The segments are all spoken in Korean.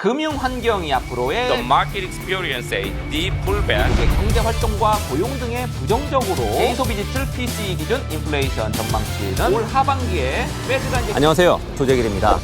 금융 환경이 앞으로의 The market experience a deep pullback. 경제 활동과 고용 등에 부정적으로 K소비지출 PCE 기준 인플레이션 전망치는 올 하반기에 페드가 이제 안녕하세요. 조재길입니다.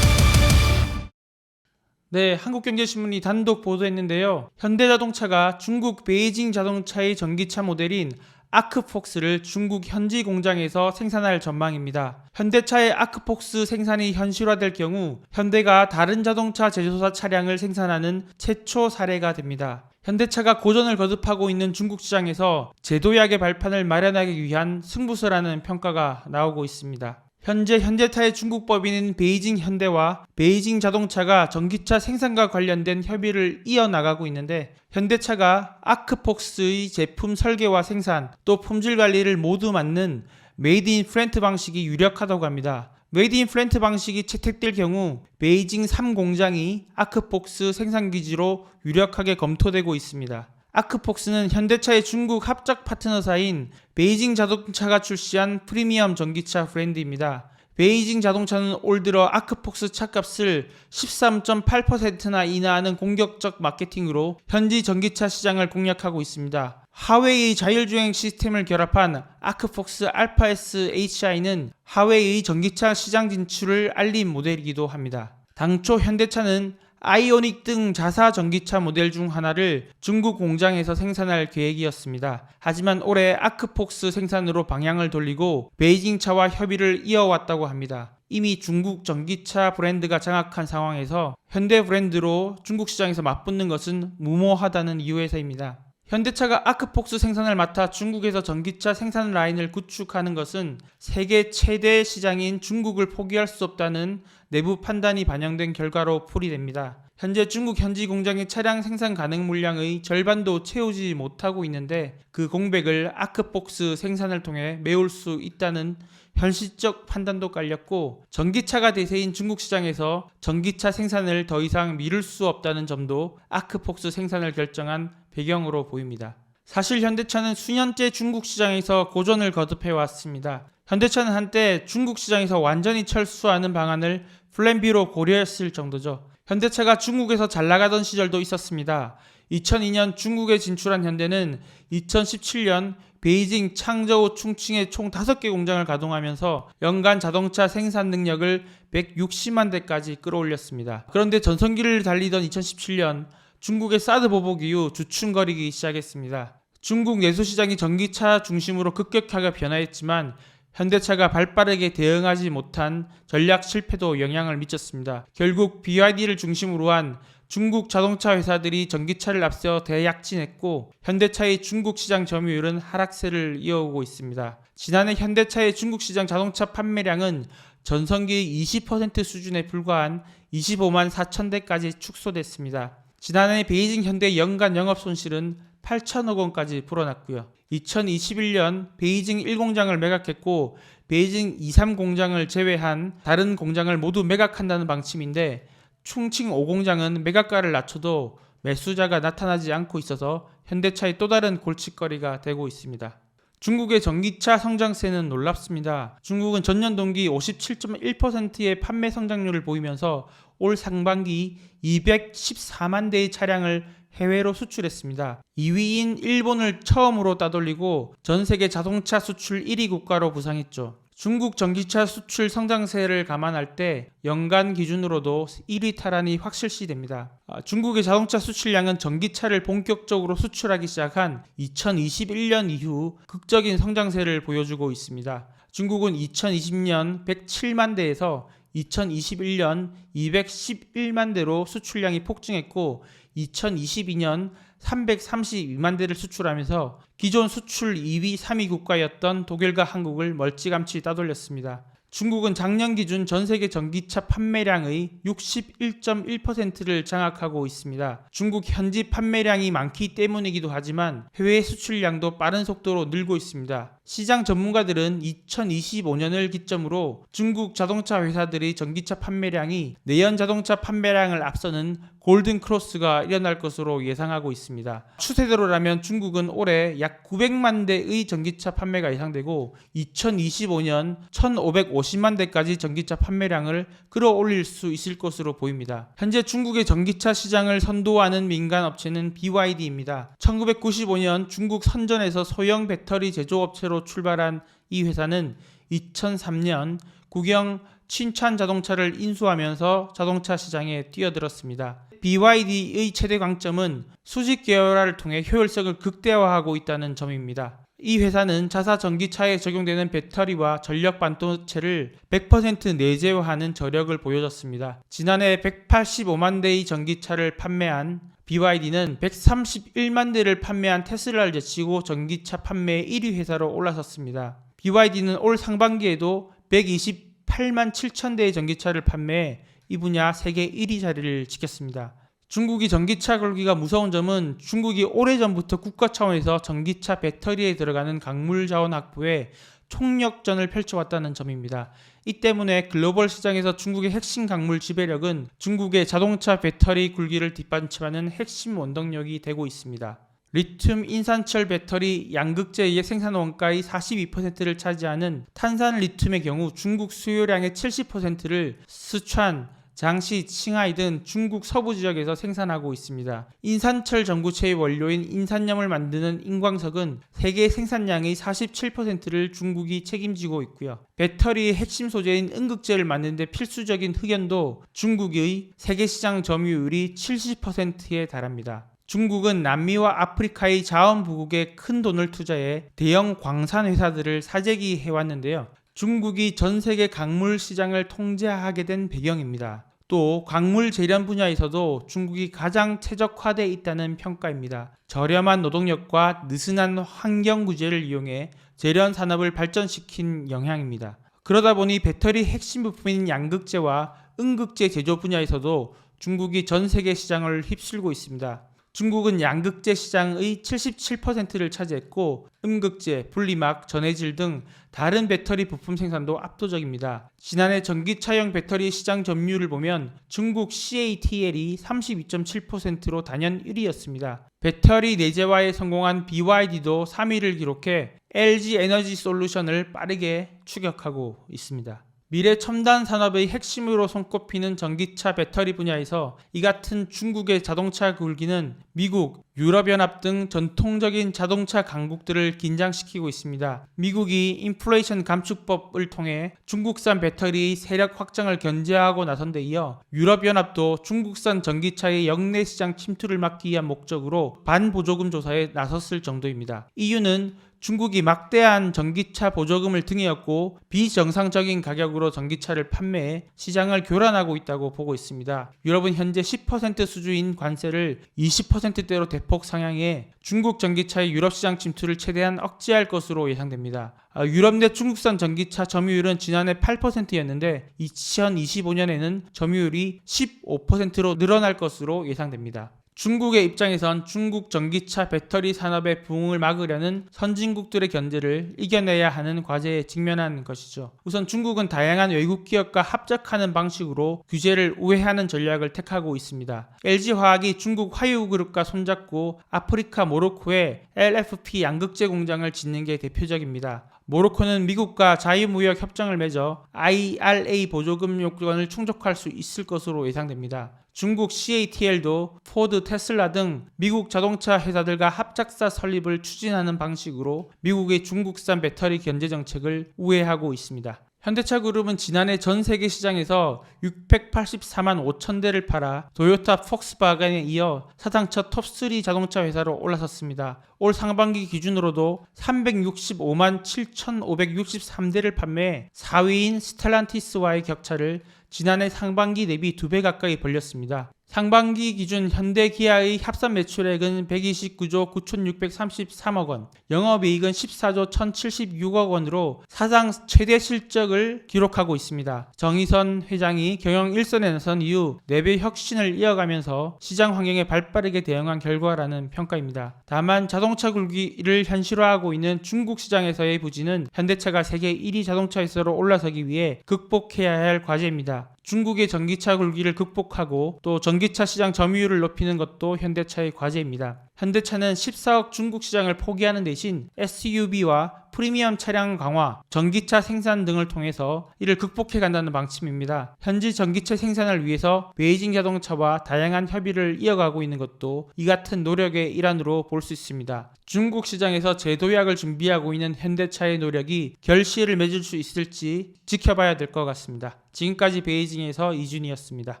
네, 한국경제신문이 단독 보도했는데요. 현대자동차가 중국 베이징 자동차의 전기차 모델인 아크폭스를 중국 현지 공장에서 생산할 전망입니다. 현대차의 아크폭스 생산이 현실화될 경우 현대가 다른 자동차 제조사 차량을 생산하는 최초 사례가 됩니다. 현대차가 고전을 거듭하고 있는 중국 시장에서 제도약의 발판을 마련하기 위한 승부수라는 평가가 나오고 있습니다. 현재 현대차의 중국 법인인 베이징 현대와 베이징 자동차가 전기차 생산과 관련된 협의를 이어나가고 있는데, 현대차가 아크폭스의 제품 설계와 생산 또 품질 관리를 모두 맡는 메이드 인 프란스 방식이 유력하다고 합니다. 메이드 인 프란스 방식이 채택될 경우 베이징 3공장이 아크폭스 생산 기지로 유력하게 검토되고 있습니다. 아크폭스는 현대차의 중국 합작 파트너사인 베이징 자동차가 출시한 프리미엄 전기차 브랜드입니다. 베이징 자동차는 올 들어 아크폭스 차값을 13.8%나 인하하는 공격적 마케팅으로 현지 전기차 시장을 공략하고 있습니다. 하웨이의 자율주행 시스템을 결합한 아크폭스 알파 S HI는 하웨이의 전기차 시장 진출을 알린 모델이기도 합니다. 당초 현대차는 아이오닉 등 자사 전기차 모델 중 하나를 중국 공장에서 생산할 계획이었습니다. 하지만 올해 아크폭스 생산으로 방향을 돌리고 베이징차와 협의를 이어왔다고 합니다. 이미 중국 전기차 브랜드가 장악한 상황에서 현대 브랜드로 중국 시장에서 맞붙는 것은 무모하다는 이유에서입니다. 현대차가 아크폭스 생산을 맡아 중국에서 전기차 생산 라인을 구축하는 것은 세계 최대 시장인 중국을 포기할 수 없다는 내부 판단이 반영된 결과로 풀이됩니다. 현재 중국 현지 공장의 차량 생산 가능 물량의 절반도 채우지 못하고 있는데, 그 공백을 아크폭스 생산을 통해 메울 수 있다는 현실적 판단도 깔렸고, 전기차가 대세인 중국 시장에서 전기차 생산을 더 이상 미룰 수 없다는 점도 아크폭스 생산을 결정한 배경으로 보입니다. 사실 현대차는 수년째 중국 시장에서 고전을 거듭해 왔습니다. 현대차는 한때 중국 시장에서 완전히 철수하는 방안을 플랜 B로 고려했을 정도죠. 현대차가 중국에서 잘 나가던 시절도 있었습니다. 2002년 중국에 진출한 현대는 2017년 베이징, 창저우, 충칭에 총 5개 공장을 가동하면서 연간 자동차 생산 능력을 160만 대까지 끌어올렸습니다. 그런데 전성기를 달리던 2017년 중국의 사드 보복 이후 주춤거리기 시작했습니다. 중국 내수시장이 전기차 중심으로 급격하게 변화했지만 현대차가 발빠르게 대응하지 못한 전략 실패도 영향을 미쳤습니다. 결국 BYD를 중심으로 한 중국 자동차 회사들이 전기차를 앞서 대약진했고, 현대차의 중국 시장 점유율은 하락세를 이어오고 있습니다. 지난해 현대차의 중국 시장 자동차 판매량은 전성기의 20% 수준에 불과한 25만 4천 대까지 축소됐습니다. 지난해 베이징 현대 연간 영업 손실은 8천억 원까지 불어났고요. 2021년 베이징 1공장을 매각했고 베이징 2, 3공장을 제외한 다른 공장을 모두 매각한다는 방침인데, 충칭 5공장은 매각가를 낮춰도 매수자가 나타나지 않고 있어서 현대차의 또 다른 골칫거리가 되고 있습니다. 중국의 전기차 성장세는 놀랍습니다. 중국은 전년 동기 57.1%의 판매 성장률을 보이면서 올 상반기 214만 대의 차량을 해외로 수출했습니다. 2위인 일본을 처음으로 따돌리고 전 세계 자동차 수출 1위 국가로 부상했죠. 중국 전기차 수출 성장세를 감안할 때 연간 기준으로도 1위 탈환이 확실시됩니다. 중국의 자동차 수출량은 전기차를 본격적으로 수출하기 시작한 2021년 이후 극적인 성장세를 보여주고 있습니다. 중국은 2020년 107만 대에서 2021년 211만 대로 수출량이 폭증했고, 2022년 332만 대를 수출하면서 기존 수출 2위, 3위 국가였던 독일과 한국을 멀찌감치 따돌렸습니다. 중국은 작년 기준 전 세계 전기차 판매량의 61.1%를 장악하고 있습니다. 중국 현지 판매량이 많기 때문이기도 하지만 해외 수출량도 빠른 속도로 늘고 있습니다. 시장 전문가들은 2025년을 기점으로 중국 자동차 회사들의 전기차 판매량이 내연 자동차 판매량을 앞서는 골든 크로스가 일어날 것으로 예상하고 있습니다. 추세대로라면 중국은 올해 약 900만 대의 전기차 판매가 예상되고 2025년 1550만 대까지 전기차 판매량을 끌어올릴 수 있을 것으로 보입니다. 현재 중국의 전기차 시장을 선도하는 민간 업체는 BYD입니다. 1995년 중국 선전에서 소형 배터리 제조업체로 출발한 이 회사는 2003년 국영 춘천 자동차를 인수하면서 자동차 시장에 뛰어들었습니다. BYD의 최대 강점은 수직 계열화를 통해 효율성을 극대화하고 있다는 점입니다. 이 회사는 자사 전기차에 적용되는 배터리와 전력 반도체를 100% 내재화하는 저력을 보여줬습니다. 지난해 185만 대의 전기차를 판매한 BYD는 131만 대를 판매한 테슬라를 제치고 전기차 판매 1위 회사로 올라섰습니다. BYD는 올 상반기에도 128만 7천 대의 전기차를 판매해 이 분야 세계 1위 자리를 지켰습니다. 중국이 전기차 걸기가 무서운 점은 중국이 오래전부터 국가 차원에서 전기차 배터리에 들어가는 광물 자원 확보에 총력전을 펼쳐왔다는 점입니다. 이 때문에 글로벌 시장에서 중국의 핵심 광물 지배력은 중국의 자동차 배터리 굴기를 뒷받침하는 핵심 원동력이 되고 있습니다. 리튬 인산철 배터리 양극재의 생산 원가의 42%를 차지하는 탄산 리튬의 경우 중국 수요량의 70%를 스촨, 장시, 칭하이 등 중국 서부 지역에서 생산하고 있습니다. 인산철 전구체의 원료인 인산염을 만드는 인광석은 세계 생산량의 47%를 중국이 책임지고 있고요. 배터리의 핵심 소재인 음극재를 만드는 데 필수적인 흑연도 중국의 세계 시장 점유율이 70%에 달합니다. 중국은 남미와 아프리카의 자원 부국에 큰 돈을 투자해 대형 광산 회사들을 사재기 해왔는데요. 중국이 전 세계 광물 시장을 통제하게 된 배경입니다. 또 광물 재련 분야에서도 중국이 가장 최적화되어 있다는 평가입니다. 저렴한 노동력과 느슨한 환경 구제를 이용해 재련 산업을 발전시킨 영향입니다. 그러다 보니 배터리 핵심 부품인 양극재와 음극재 제조 분야에서도 중국이 전 세계 시장을 휩쓸고 있습니다. 중국은 양극재 시장의 77%를 차지했고 음극재, 분리막, 전해질 등 다른 배터리 부품 생산도 압도적입니다. 지난해 전기차용 배터리 시장 점유율을 보면 중국 CATL이 32.7%로 단연 1위였습니다. 배터리 내재화에 성공한 BYD도 3위를 기록해 LG 에너지 솔루션을 빠르게 추격하고 있습니다. 미래 첨단 산업의 핵심으로 손꼽히는 전기차 배터리 분야에서 이 같은 중국의 자동차 굴기는 미국, 유럽연합 등 전통적인 자동차 강국들을 긴장시키고 있습니다. 미국이 인플레이션 감축법을 통해 중국산 배터리 세력 확장을 견제하고 나선 데 이어 유럽연합도 중국산 전기차의 역내 시장 침투를 막기 위한 목적으로 반보조금 조사에 나섰을 정도입니다. 이유는 중국이 막대한 전기차 보조금을 등에 업고 비정상적인 가격으로 전기차를 판매해 시장을 교란하고 있다고 보고 있습니다. 유럽은 현재 10% 수준인 관세를 20%대로 대폭 상향해 중국 전기차의 유럽 시장 침투를 최대한 억제할 것으로 예상됩니다. 유럽 내 중국산 전기차 점유율은 지난해 8%였는데 2025년에는 점유율이 15%로 늘어날 것으로 예상됩니다. 중국의 입장에선 중국 전기차 배터리 산업의 부흥을 막으려는 선진국들의 견제를 이겨내야 하는 과제에 직면한 것이죠. 우선 중국은 다양한 외국 기업과 합작하는 방식으로 규제를 우회하는 전략을 택하고 있습니다. LG화학이 중국 화유그룹과 손잡고 아프리카 모로코에 LFP 양극재 공장을 짓는 게 대표적입니다. 모로코는 미국과 자유무역 협정을 맺어 IRA 보조금 요건을 충족할 수 있을 것으로 예상됩니다. 중국 CATL도 포드, 테슬라 등 미국 자동차 회사들과 합작사 설립을 추진하는 방식으로 미국의 중국산 배터리 견제 정책을 우회하고 있습니다. 현대차 그룹은 지난해 전 세계 시장에서 684만 5천 대를 팔아 도요타, 폭스바겐에 이어 사상 첫 톱3 자동차 회사로 올라섰습니다. 올 상반기 기준으로도 365만 7,563대를 판매해 4위인 스텔란티스와의 격차를 지난해 상반기 대비 2배 가까이 벌렸습니다. 상반기 기준 현대 기아의 합산 매출액은 129조 9,633억 원, 영업이익은 14조 1,076억 원으로 사상 최대 실적을 기록하고 있습니다. 정의선 회장이 경영 일선에 나선 이후 4배 혁신을 이어가면서 시장 환경에 발빠르게 대응한 결과라는 평가입니다. 다만 자동차 굴기를 현실화하고 있는 중국 시장에서의 부진은 현대차가 세계 1위 자동차 회사로 올라서기 위해 극복해야 할 과제입니다. 중국의 전기차 굴기를 극복하고 또 전기차 시장 점유율을 높이는 것도 현대차의 과제입니다. 현대차는 14억 중국 시장을 포기하는 대신 SUV와 프리미엄 차량 강화, 전기차 생산 등을 통해서 이를 극복해 간다는 방침입니다. 현지 전기차 생산을 위해서 베이징 자동차와 다양한 협의를 이어가고 있는 것도 이 같은 노력의 일환으로 볼 수 있습니다. 중국 시장에서 재도약을 준비하고 있는 현대차의 노력이 결실을 맺을 수 있을지 지켜봐야 될 것 같습니다. 지금까지 베이징에서 이준이었습니다.